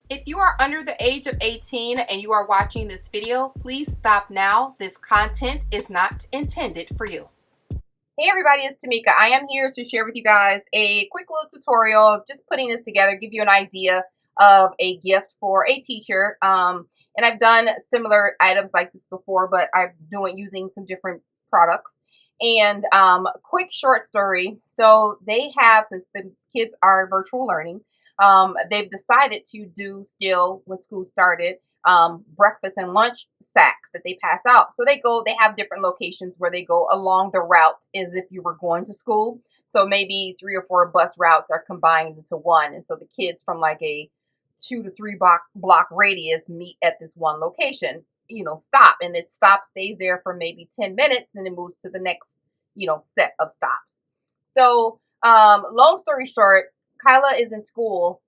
If you are under the age of 18 and you are watching this video, please stop now. This content is not intended for you. Hey everybody, it's Tamika. I am here to share with you guys a quick little tutorial of just putting this together, give you an idea of a gift for a teacher. And I've done similar items like this before, but I'm using some different products. And quick short story. So they have, since the kids are virtual learning, they've decided to do still, when school started, breakfast and lunch sacks that they pass out. So they have different locations where they go along the route as if you were going to school. So maybe 3 or 4 bus routes are combined into one. And so the kids from like a 2 to 3 block radius meet at this one location, stop. And it stops, stays there for maybe 10 minutes, and it moves to the next, set of stops. So long story short, Kyla is in school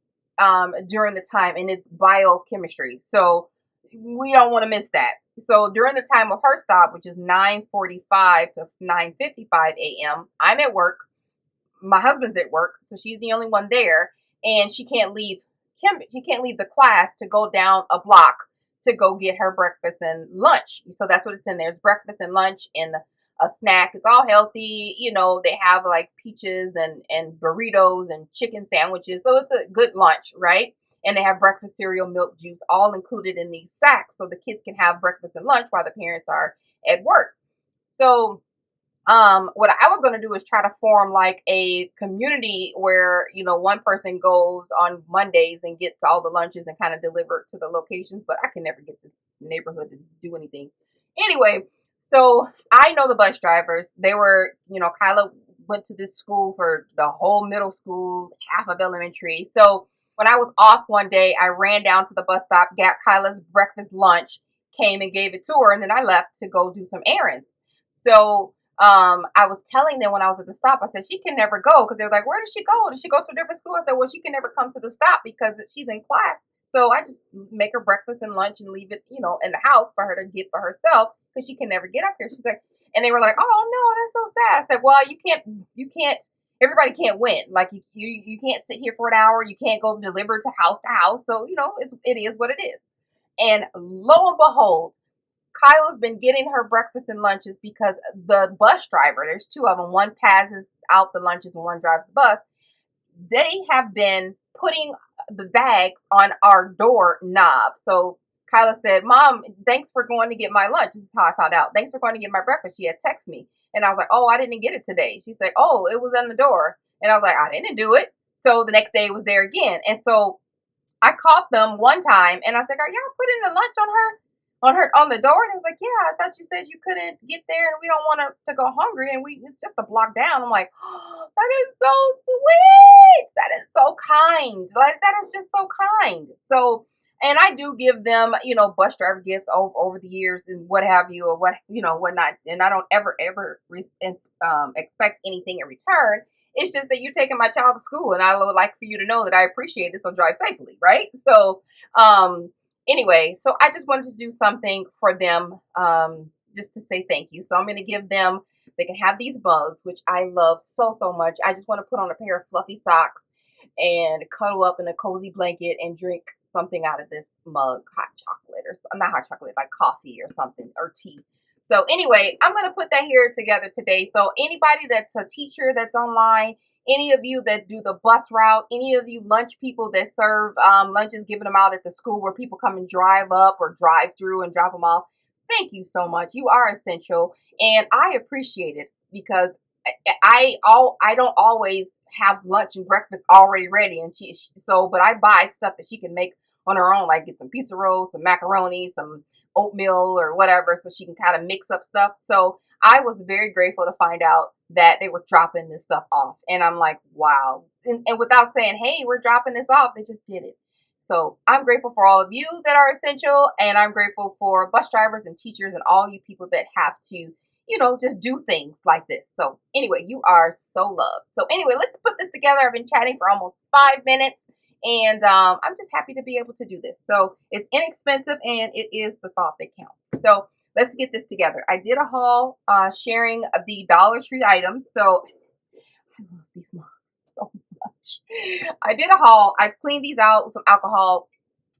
during the time, and it's biochemistry. So we don't want to miss that. So during the time of her stop, which is 9:45 to 9:55 a.m., I'm at work. My husband's at work, so she's the only one there, and she can't leave the class to go down a block to go get her breakfast and lunch. So that's what it's in there. It's breakfast and lunch and a snack. It's all healthy. They have like peaches and burritos and chicken sandwiches. So it's a good lunch, right? And they have breakfast cereal, milk, juice, all included in these sacks. So the kids can have breakfast and lunch while the parents are at work. So what I was going to do is try to form like a community where, one person goes on Mondays and gets all the lunches and kind of deliver it to the locations, but I can never get this neighborhood to do anything. Anyway, so I know the bus drivers. They were, Kyla went to this school for the whole middle school, half of elementary. So when I was off one day, I ran down to the bus stop, got Kyla's breakfast lunch, came and gave it to her, and then I left to go do some errands. So I was telling them when I was at the stop, I said, she can never go, because they were like, where does she go? Does she go to a different school? I said, well, she can never come to the stop because she's in class. So I just make her breakfast and lunch and leave it, in the house for her to get for herself, because she can never get up here. She's like, and they were like, oh no, that's so sad. I said, well, you can't, everybody can't win. Like you can't sit here for an hour. You can't go deliver to house. So, it is what it is. And lo and behold, Kyla's been getting her breakfast and lunches because the bus driver, there's 2 of them, one passes out the lunches and one drives the bus. They have been putting the bags on our door knob. So Kyla said, Mom, thanks for going to get my lunch. This is how I found out. Thanks for going to get my breakfast. She had texted me. And I was like, oh, I didn't get it today. She said, oh, it was on the door. And I was like, I didn't do it. So the next day it was there again. And so I caught them one time and I said, are y'all putting the lunch on the door? And it was like, yeah, I thought you said you couldn't get there and we don't want to go hungry, and it's just a block down. I'm like, oh, that is so sweet. That is so kind. Like, that is just so kind. So, and I do give them, bus driver gifts over the years and what have you, or whatnot. And I don't ever expect anything in return. It's just that you're taking my child to school, and I would like for you to know that I appreciate it. So drive safely, right? So, anyway, so I just wanted to do something for them, just to say thank you. So I'm going to give them, they can have these mugs, which I love so, so much. I just want to put on a pair of fluffy socks and cuddle up in a cozy blanket and drink something out of this mug, hot chocolate, or not hot chocolate, like coffee or something, or tea. So anyway, I'm going to put that here together today. So anybody that's a teacher that's online, any of you that do the bus route, any of you lunch people that serve lunches, giving them out at the school where people come and drive up or drive through and drop them off, thank you so much. You are essential, and I appreciate it, because I don't always have lunch and breakfast already ready, and but I buy stuff that she can make on her own, like get some pizza rolls, some macaroni, some oatmeal or whatever, so she can kind of mix up stuff. So I was very grateful to find out that they were dropping this stuff off, and I'm like, wow. And without saying, hey, we're dropping this off, they just did it. So I'm grateful for all of you that are essential, and I'm grateful for bus drivers and teachers and all you people that have to, just do things like this. So anyway, you are so loved. So anyway, let's put this together. I've been chatting for almost 5 minutes, and I'm just happy to be able to do this. So it's inexpensive, and it is the thought that counts. So let's get this together. I did a haul sharing the Dollar Tree items. So I love these mugs so much. I did a haul. I've cleaned these out with some alcohol.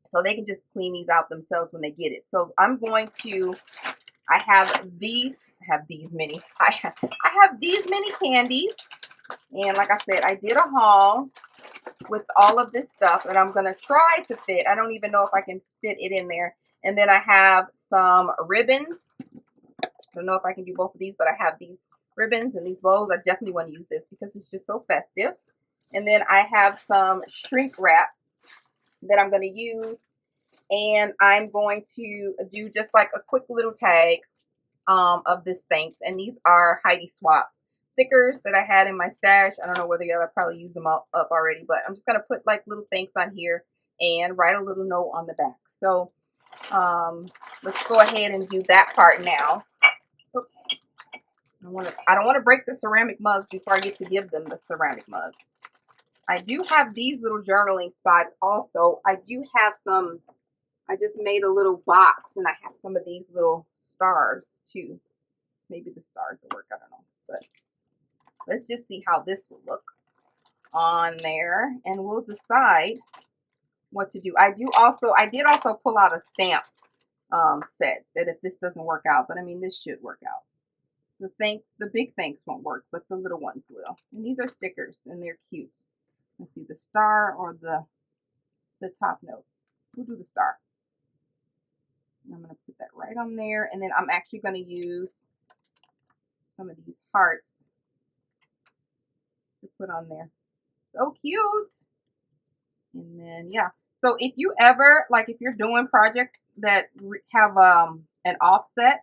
so they can just clean these out themselves when they get it. So I'm going to, I have these many. I have these many candies. And like I said, I did a haul with all of this stuff, and I'm going to try to fit. I don't even know if I can fit it in there. And then I have some ribbons. I don't know if I can do both of these, but I have these ribbons and these bows. I definitely want to use this because it's just so festive. And then I have some shrink wrap that I'm going to use. And I'm going to do just like a quick little tag of this thanks. And these are Heidi Swap stickers that I had in my stash. I don't know whether y'all probably use them up already, but I'm just going to put like little thanks on here and write a little note on the back. So let's go ahead and do that part now. Oops. I don't want to break the ceramic mugs before I get to give them the ceramic mugs. I do have these little journaling spots also. I do have some, I just made a little box and I have some of these little stars too. Maybe the stars will work, I don't know. But let's just see how this will look on there and we'll decide what to do. I did also pull out a stamp set that if this doesn't work out, but I mean, this should work out. The big thanks won't work, but the little ones will. And these are stickers and they're cute. Let's see, the star or the top note. We'll do the star. And I'm going to put that right on there. And then I'm actually going to use some of these hearts to put on there. So cute. And then, yeah. So if you ever, like if you're doing projects that have an offset,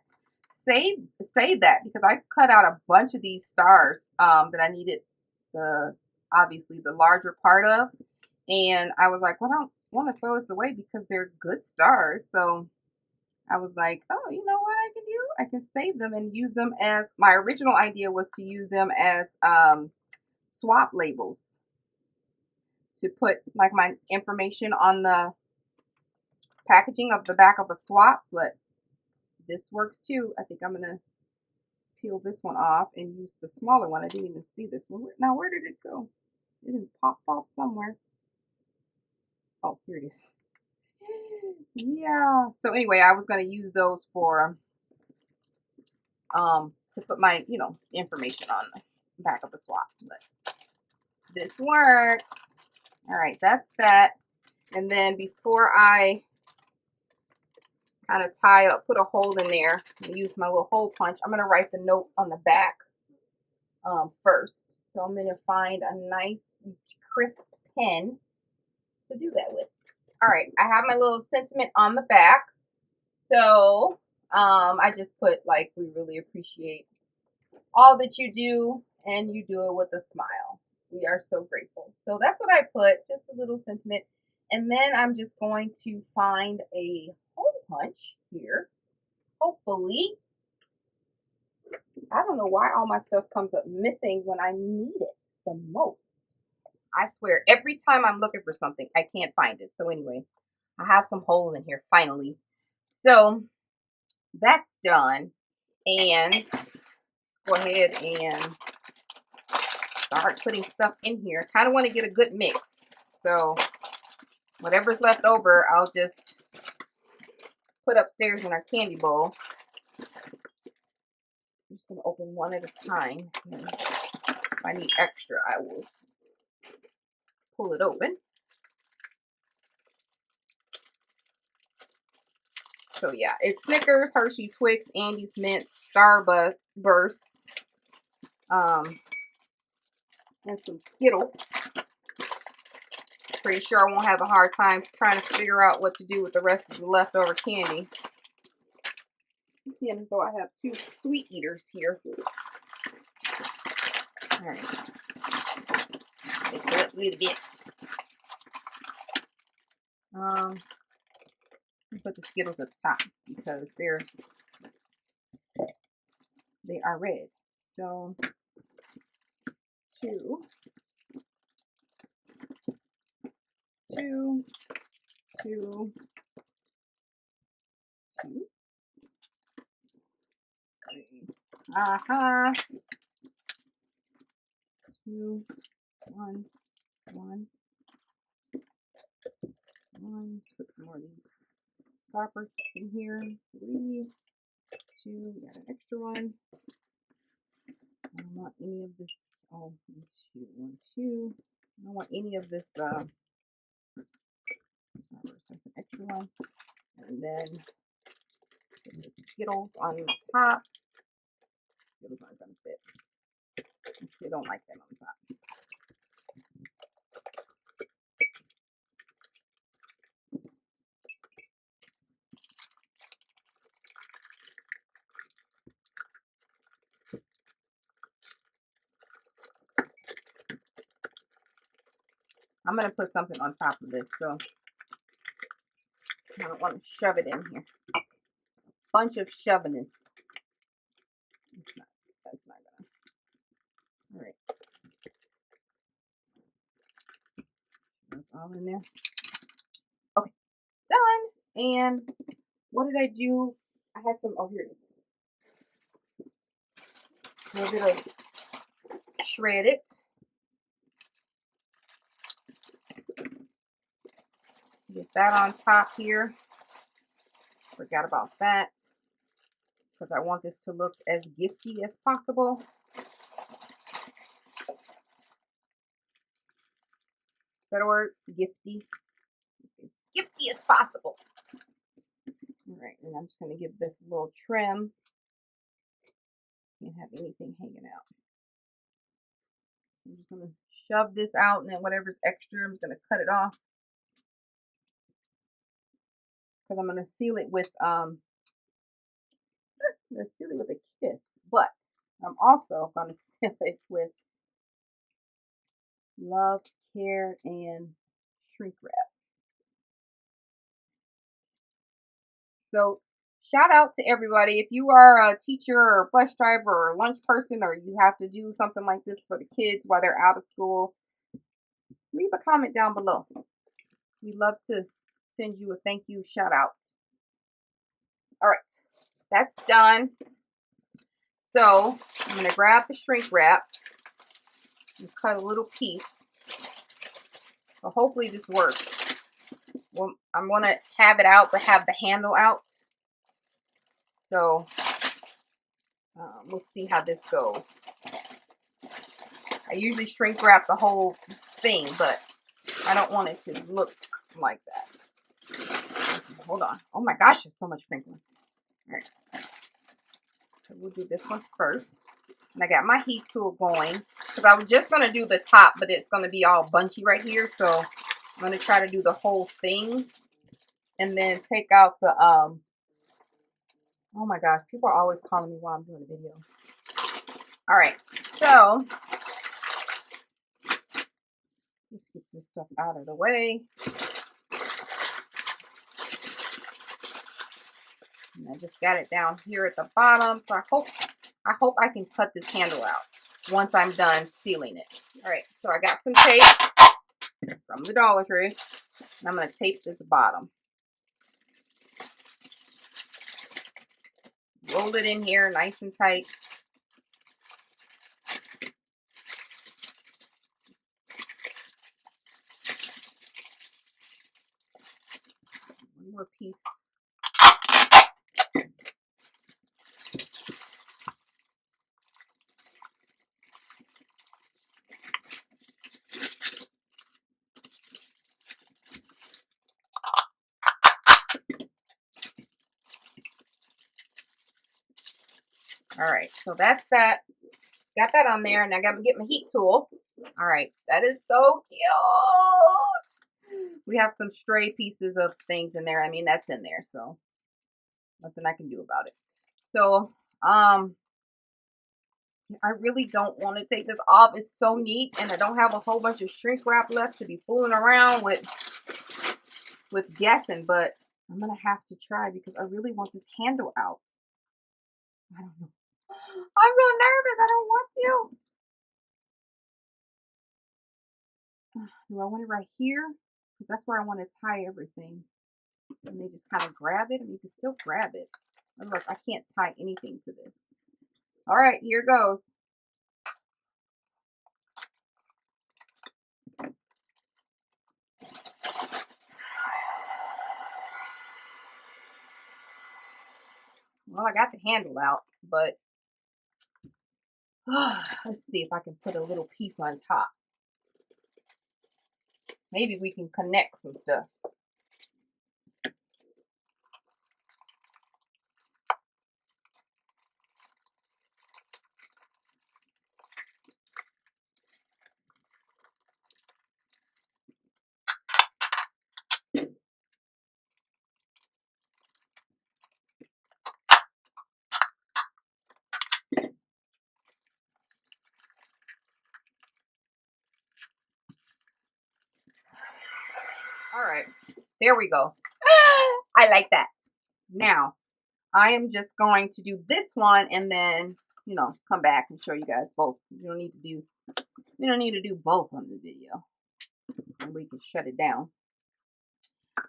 save that, because I cut out a bunch of these stars that I needed obviously the larger part of. And I was like, well, I don't want to throw this away because they're good stars. So I was like, oh, you know what I can do? I can save them and use them as, my original idea was to use them as swap labels, to put like my information on the packaging of the back of a swap, but this works too. I think I'm going to peel this one off and use the smaller one. I didn't even see this one. Now, where did it go? It didn't pop off somewhere. Oh, here it is. Yeah. So anyway, I was going to use those for to put my, information on the back of the swap, but this works. All right, that's that. And then before I kind of tie up, put a hole in there, and use my little hole punch, I'm going to write the note on the back first. So I'm going to find a nice crisp pen to do that with. All right, I have my little sentiment on the back. So I just put like, we really appreciate all that you do, and you do it with a smile. We are so grateful. So that's what I put, just a little sentiment. And then I'm just going to find a hole punch here. Hopefully. I don't know why all my stuff comes up missing when I need it the most. I swear, every time I'm looking for something, I can't find it. So anyway, I have some holes in here finally. So that's done. And let's go ahead and start putting stuff in here. Kind of want to get a good mix. So whatever's left over, I'll just put upstairs in our candy bowl. I'm just going to open one at a time. And if I need extra, I will pull it open. So yeah, it's Snickers, Hershey, Twix, Andes Mints, Starburst, and some Skittles. Pretty sure I won't have a hard time trying to figure out what to do with the rest of the leftover candy. It's seeing as though I have two sweet eaters here. All right, mix it up a little bit. Put the Skittles at the top because they are red. So 2, 2, 2, 2. Aha. 2, 1, 1. Let's put some more of these stoppers in here. 3, 2, got an extra one. I don't want any of this. Oh, 1, 2, 1, 2. I don't want any of this. That's an extra one. And then put the Skittles on the top. Skittles aren't going to fit. They don't like them on the top. I'm going to put something on top of this, so I don't want to shove it in here. Bunch of shoviness. That's not gonna. All right. That's all in there. Okay, done. And what did I do? I had some. Oh, here it is. A little bit of shred it. Get that on top here. Forgot about that because I want this to look as gifty as possible. Is that a word? Gifty. As gifty as possible. All right, and I'm just going to give this a little trim. Can't have anything hanging out. I'm just going to shove this out, and then whatever's extra, I'm just going to cut it off. Because I'm going to seal it with a kiss, but I'm also going to seal it with love, care, and shrink wrap. So shout out to everybody. If you are a teacher or bus driver or lunch person, or you have to do something like this for the kids while they're out of school, leave a comment down below. We'd love to send you a thank you shout out. All right, that's done. So I'm going to grab the shrink wrap and cut a little piece. So hopefully this works. Well, I'm going to have it out, but have the handle out. So we'll see how this goes. I usually shrink wrap the whole thing, but I don't want it to look like that. Hold on. Oh my gosh, there's so much crinkling. All right. So we'll do this one first. And I got my heat tool going because I was just going to do the top, but it's going to be all bunchy right here. So I'm going to try to do the whole thing and then take out the, oh my gosh, people are always calling me while I'm doing a video. All right, so let's get this stuff out of the way. And I just got it down here at the bottom. So I hope I can cut this handle out once I'm done sealing it. All right, so I got some tape from the Dollar Tree. And I'm going to tape this bottom. Roll it in here nice and tight. One more piece. All right, so that's that. Got that on there, and I got to get my heat tool. All right, that is so cute. We have some stray pieces of things in there. I mean, that's in there, so nothing I can do about it. So, I really don't want to take this off. It's so neat, and I don't have a whole bunch of shrink wrap left to be fooling around with guessing, but I'm gonna have to try because I really want this handle out. I don't know. I'm so nervous. I don't want to. Do I want it right here? Because that's where I want to tie everything. And they just kind of grab it. I mean, you can still grab it. Otherwise, I can't tie anything to this. All right, here goes. Well, I got the handle out, but let's see if I can put a little piece on top. Maybe we can connect some stuff. All right, there we go. I like that. Now, I am just going to do this one and then, you know, come back and show you guys both. You don't need to do both on the video. And we can shut it down.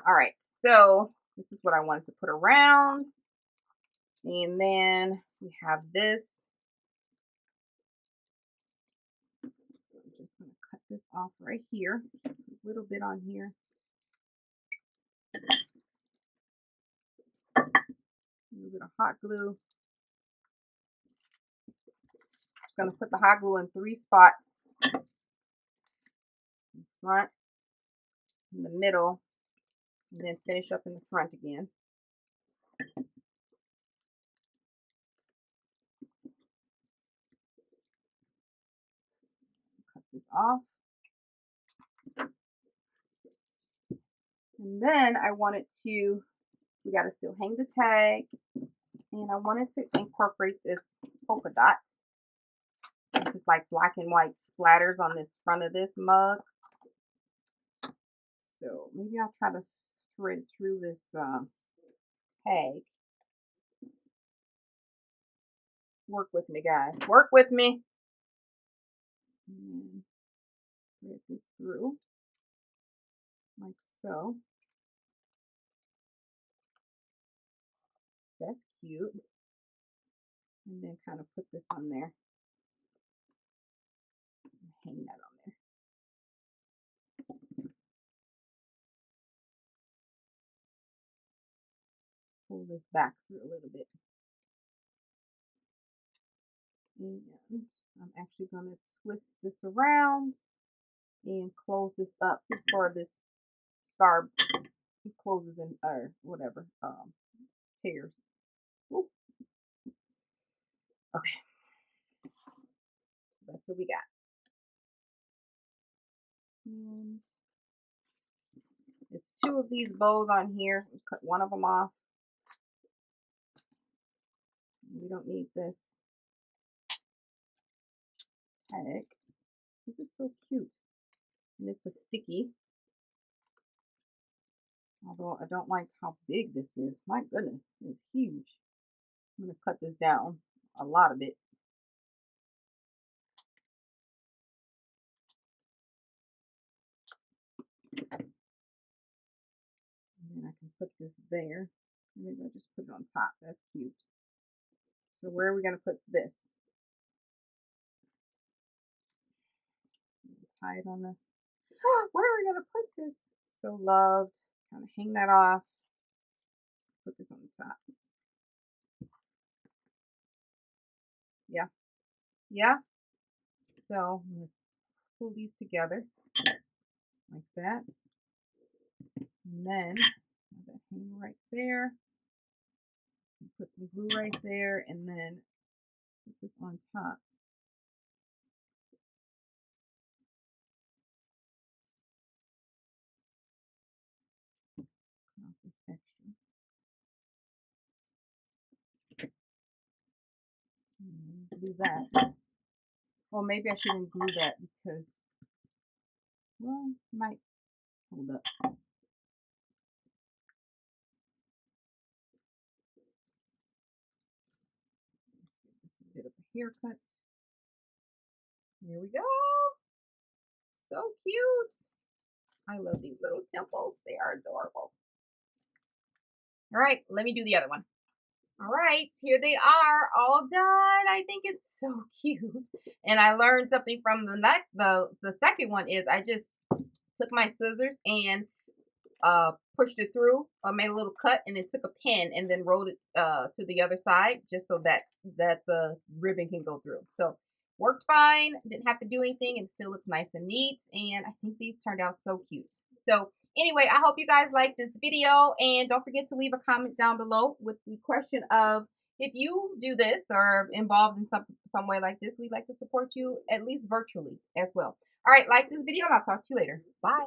All right, so this is what I wanted to put around. And then we have this. So I'm just going to cut this off right here. A little bit on here. A little bit of hot glue. Just going to put the hot glue in 3 spots. In front, in the middle, and then finish up in the front again. Cut this off. And then I wanted to, we got to still hang the tag. And I wanted to incorporate this polka dots. This is like black and white splatters on this front of this mug. So maybe I'll try to thread through this tag. Work with me, guys. Work with me. And thread this through like so. That's cute. And then kind of put this on there. And hang that on there. Pull this back through a little bit. And I'm actually going to twist this around and close this up before this star closes in, or whatever, tears. Ooh. Okay, that's what we got. And it's 2 of these bows on here. We'll cut one of them off. We don't need this tag. This is so cute. And it's a sticky. Although I don't like how big this is. My goodness, it's huge. I'm going to cut this down, a lot of it. And then I can put this there. Maybe I'll just put it on top. That's cute. So where are we going to put this? Tie it on the... Where are we going to put this? So loved. Kind of hang that off. Put this on the top. Yeah. Yeah. So I'm going to pull these together like that. And then have that hang right there. Put some glue right there and then put this on top. Cut off this extra. And glue that. Well, maybe I shouldn't glue that because, well, might hold up. Let's give this a bit of a haircut. Here we go. So cute. I love these little temples. They are adorable. All right, let me do the other one. All right, here they are, all done. I think it's so cute. And I learned something from the second one is I just took my scissors and pushed it through, made a little cut, and then took a pin and then rolled it to the other side just so that the ribbon can go through. So worked fine, didn't have to do anything, and still looks nice and neat. And I think these turned out so cute. So anyway, I hope you guys like this video, and don't forget to leave a comment down below with the question of, if you do this or involved in some way like this, we'd like to support you at least virtually as well. All right, like this video, and I'll talk to you later. Bye.